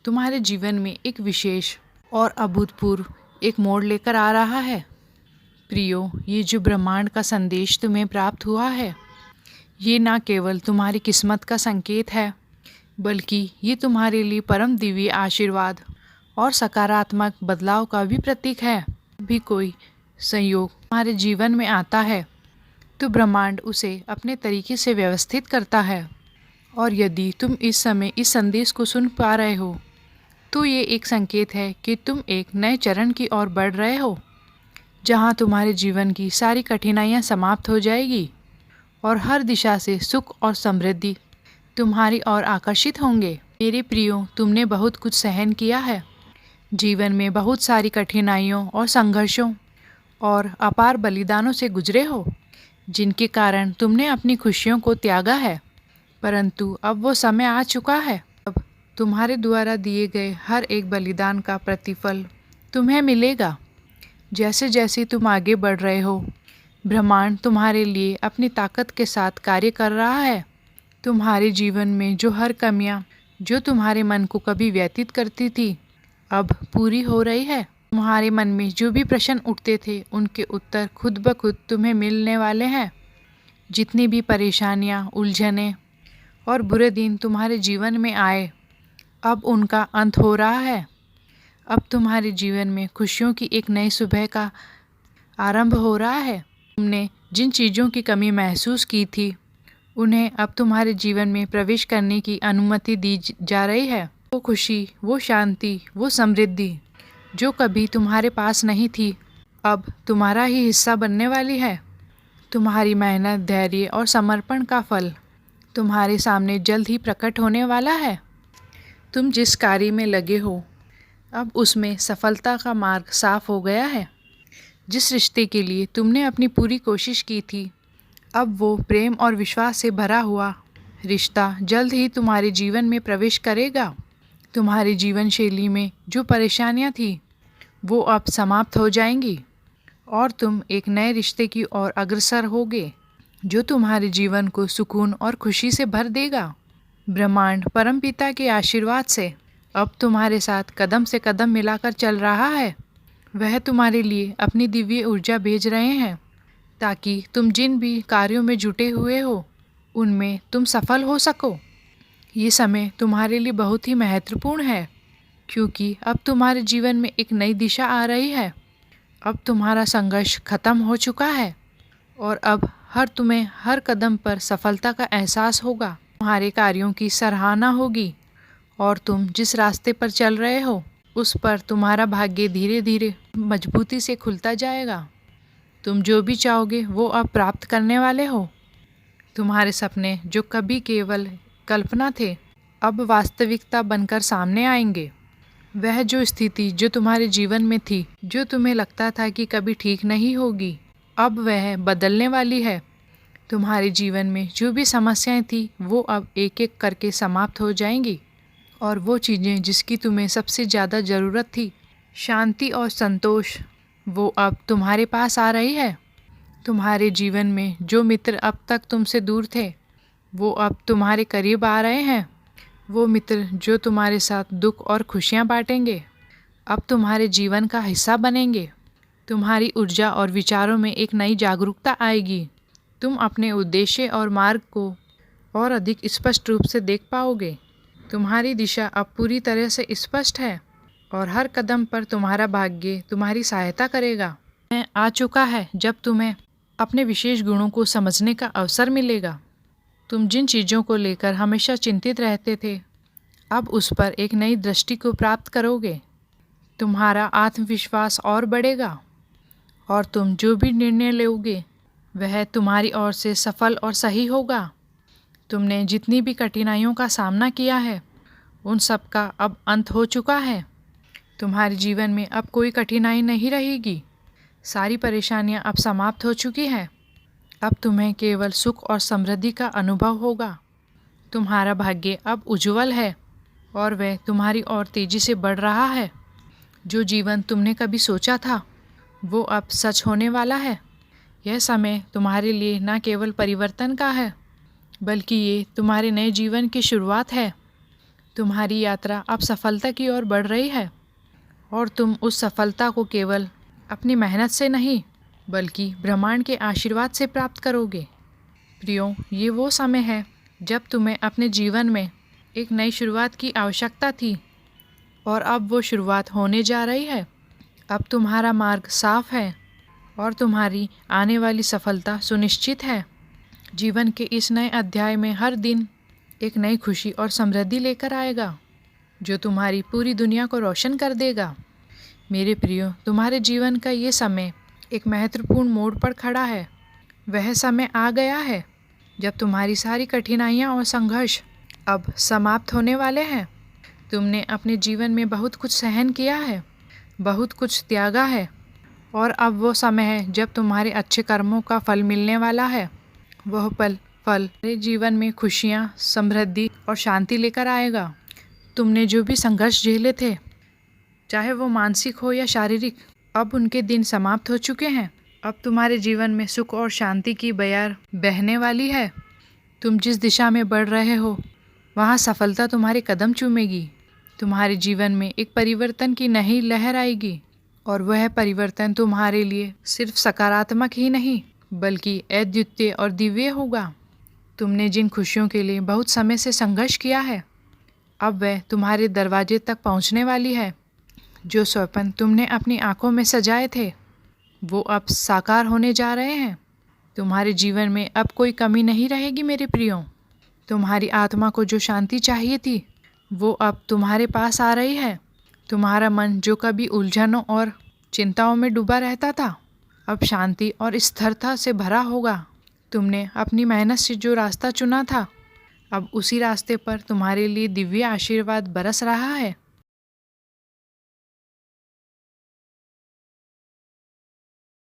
तुम्हारे जीवन में एक विशेष और अभूतपूर्व एक मोड़ लेकर आ रहा है। प्रियो, ये जो ब्रह्मांड का संदेश तुम्हें प्राप्त हुआ है, ये न केवल तुम्हारी किस्मत का संकेत है, बल्कि ये तुम्हारे लिए परम दिव्य आशीर्वाद और सकारात्मक बदलाव का भी प्रतीक है। भी कोई संयोग तुम्हारे जीवन में आता है तो ब्रह्मांड उसे अपने तरीके से व्यवस्थित करता है, और यदि तुम इस समय इस संदेश को सुन पा रहे हो तो ये एक संकेत है कि तुम एक नए चरण की ओर बढ़ रहे हो, जहाँ तुम्हारे जीवन की सारी कठिनाइयाँ समाप्त हो जाएगी और हर दिशा से सुख और समृद्धि तुम्हारी ओर आकर्षित होंगे। मेरे प्रियो, तुमने बहुत कुछ सहन किया है, जीवन में बहुत सारी कठिनाइयों और संघर्षों और अपार बलिदानों से गुजरे हो, जिनके कारण तुमने अपनी खुशियों को त्यागा है। परंतु अब वो समय आ चुका है। अब तुम्हारे द्वारा दिए गए हर एक बलिदान का प्रतिफल तुम्हें मिलेगा। जैसे जैसे तुम आगे बढ़ रहे हो, ब्रह्मांड तुम्हारे लिए अपनी ताकत के साथ कार्य कर रहा है। तुम्हारे जीवन में जो हर कमियां जो तुम्हारे मन को कभी व्यतीत करती थी, अब पूरी हो रही है। तुम्हारे मन में जो भी प्रश्न उठते थे, उनके उत्तर खुद ब खुद तुम्हें मिलने वाले हैं। जितनी भी परेशानियां, उलझनें और बुरे दिन तुम्हारे जीवन में आए, अब उनका अंत हो रहा है। अब तुम्हारे जीवन में खुशियों की एक नई सुबह का आरंभ हो रहा है। तुमने जिन चीज़ों की कमी महसूस की थी, उन्हें अब तुम्हारे जीवन में प्रवेश करने की अनुमति दी जा रही है। वो खुशी, वो शांति, वो समृद्धि जो कभी तुम्हारे पास नहीं थी, अब तुम्हारा ही हिस्सा बनने वाली है। तुम्हारी मेहनत, धैर्य और समर्पण का फल तुम्हारे सामने जल्द ही प्रकट होने वाला है। तुम जिस कार्य में लगे हो, अब उसमें सफलता का मार्ग साफ हो गया है। जिस रिश्ते के लिए तुमने अपनी पूरी कोशिश की थी, अब वो प्रेम और विश्वास से भरा हुआ रिश्ता जल्द ही तुम्हारे जीवन में प्रवेश करेगा। तुम्हारी जीवन शैली में जो परेशानियां थी, वो अब समाप्त हो जाएंगी और तुम एक नए रिश्ते की ओर अग्रसर होगे, जो तुम्हारे जीवन को सुकून और खुशी से भर देगा। ब्रह्मांड परमपिता के आशीर्वाद से अब तुम्हारे साथ कदम से कदम मिलाकर चल रहा है। वह तुम्हारे लिए अपनी दिव्य ऊर्जा भेज रहे हैं, ताकि तुम जिन भी कार्यों में जुटे हुए हो, उनमें तुम सफल हो सको। ये समय तुम्हारे लिए बहुत ही महत्वपूर्ण है, क्योंकि अब तुम्हारे जीवन में एक नई दिशा आ रही है। अब तुम्हारा संघर्ष खत्म हो चुका है और अब तुम्हें हर कदम पर सफलता का एहसास होगा। तुम्हारे कार्यों की सराहना होगी और तुम जिस रास्ते पर चल रहे हो, उस पर तुम्हारा भाग्य धीरे धीरे मजबूती से खुलता जाएगा। तुम जो भी चाहोगे वो अब प्राप्त करने वाले हो। तुम्हारे सपने जो कभी केवल कल्पना थे, अब वास्तविकता बनकर सामने आएंगे। वह जो स्थिति जो तुम्हारे जीवन में थी, जो तुम्हें लगता था कि कभी ठीक नहीं होगी, अब वह बदलने वाली है। तुम्हारे जीवन में जो भी समस्याएं थी, वो अब एक एक करके समाप्त हो जाएंगी, और वो चीज़ें जिसकी तुम्हें सबसे ज़्यादा ज़रूरत थी, शांति और संतोष, वो अब तुम्हारे पास आ रही है। तुम्हारे जीवन में जो मित्र अब तक तुमसे दूर थे, वो अब तुम्हारे करीब आ रहे हैं। वो मित्र जो तुम्हारे साथ दुख और खुशियाँ बांटेंगे, अब तुम्हारे जीवन का हिस्सा बनेंगे। तुम्हारी ऊर्जा और विचारों में एक नई जागरूकता आएगी। तुम अपने उद्देश्य और मार्ग को और अधिक स्पष्ट रूप से देख पाओगे। तुम्हारी दिशा अब पूरी तरह से स्पष्ट है और हर कदम पर तुम्हारा भाग्य तुम्हारी सहायता करेगा। समय आ चुका है जब तुम्हें अपने विशेष गुणों को समझने का अवसर मिलेगा। तुम जिन चीज़ों को लेकर हमेशा चिंतित रहते थे, अब उस पर एक नई दृष्टि को प्राप्त करोगे। तुम्हारा आत्मविश्वास और बढ़ेगा और तुम जो भी निर्णय लोगे, वह तुम्हारी ओर से सफल और सही होगा। तुमने जितनी भी कठिनाइयों का सामना किया है, उन सब का अब अंत हो चुका है। तुम्हारे जीवन में अब कोई कठिनाई नहीं रहेगी। सारी परेशानियां अब समाप्त हो चुकी हैं। अब तुम्हें केवल सुख और समृद्धि का अनुभव होगा। तुम्हारा भाग्य अब उज्जवल है और वह तुम्हारी ओर तेजी से बढ़ रहा है। जो जीवन तुमने कभी सोचा था, वो अब सच होने वाला है। यह समय तुम्हारे लिए न केवल परिवर्तन का है, बल्कि ये तुम्हारे नए जीवन की शुरुआत है। तुम्हारी यात्रा अब सफलता की ओर बढ़ रही है और तुम उस सफलता को केवल अपनी मेहनत से नहीं बल्कि ब्रह्मांड के आशीर्वाद से प्राप्त करोगे। प्रियो, ये वो समय है जब तुम्हें अपने जीवन में एक नई शुरुआत की आवश्यकता थी और अब वो शुरुआत होने जा रही है। अब तुम्हारा मार्ग साफ है और तुम्हारी आने वाली सफलता सुनिश्चित है। जीवन के इस नए अध्याय में हर दिन एक नई खुशी और समृद्धि लेकर आएगा जो तुम्हारी पूरी दुनिया को रोशन कर देगा। मेरे प्रियो, तुम्हारे जीवन का ये समय एक महत्वपूर्ण मोड़ पर खड़ा है। वह समय आ गया है जब तुम्हारी सारी कठिनाइयाँ और संघर्ष अब समाप्त होने वाले हैं। तुमने अपने जीवन में बहुत कुछ सहन किया है, बहुत कुछ त्यागा है और अब वो समय है जब तुम्हारे अच्छे कर्मों का फल मिलने वाला है। वह फल तुम्हारे जीवन में खुशियाँ, समृद्धि और शांति लेकर आएगा। तुमने जो भी संघर्ष झेले थे, चाहे वो मानसिक हो या शारीरिक, अब उनके दिन समाप्त हो चुके हैं। अब तुम्हारे जीवन में सुख और शांति की बयार बहने वाली है। तुम जिस दिशा में बढ़ रहे हो वहाँ सफलता तुम्हारे कदम चूमेगी। तुम्हारे जीवन में एक परिवर्तन की नई लहर आएगी और वह परिवर्तन तुम्हारे लिए सिर्फ सकारात्मक ही नहीं बल्कि अद्वितीय और दिव्य होगा। तुमने जिन खुशियों के लिए बहुत समय से संघर्ष किया है, अब वह तुम्हारे दरवाजे तक पहुंचने वाली है। जो स्वप्न तुमने अपनी आंखों में सजाए थे वो अब साकार होने जा रहे हैं। तुम्हारे जीवन में अब कोई कमी नहीं रहेगी मेरे प्रियो। तुम्हारी आत्मा को जो शांति चाहिए थी वो अब तुम्हारे पास आ रही है। तुम्हारा मन जो कभी उलझनों और चिंताओं में डूबा रहता था, अब शांति और स्थिरता से भरा होगा। तुमने अपनी मेहनत से जो रास्ता चुना था, अब उसी रास्ते पर तुम्हारे लिए दिव्य आशीर्वाद बरस रहा है।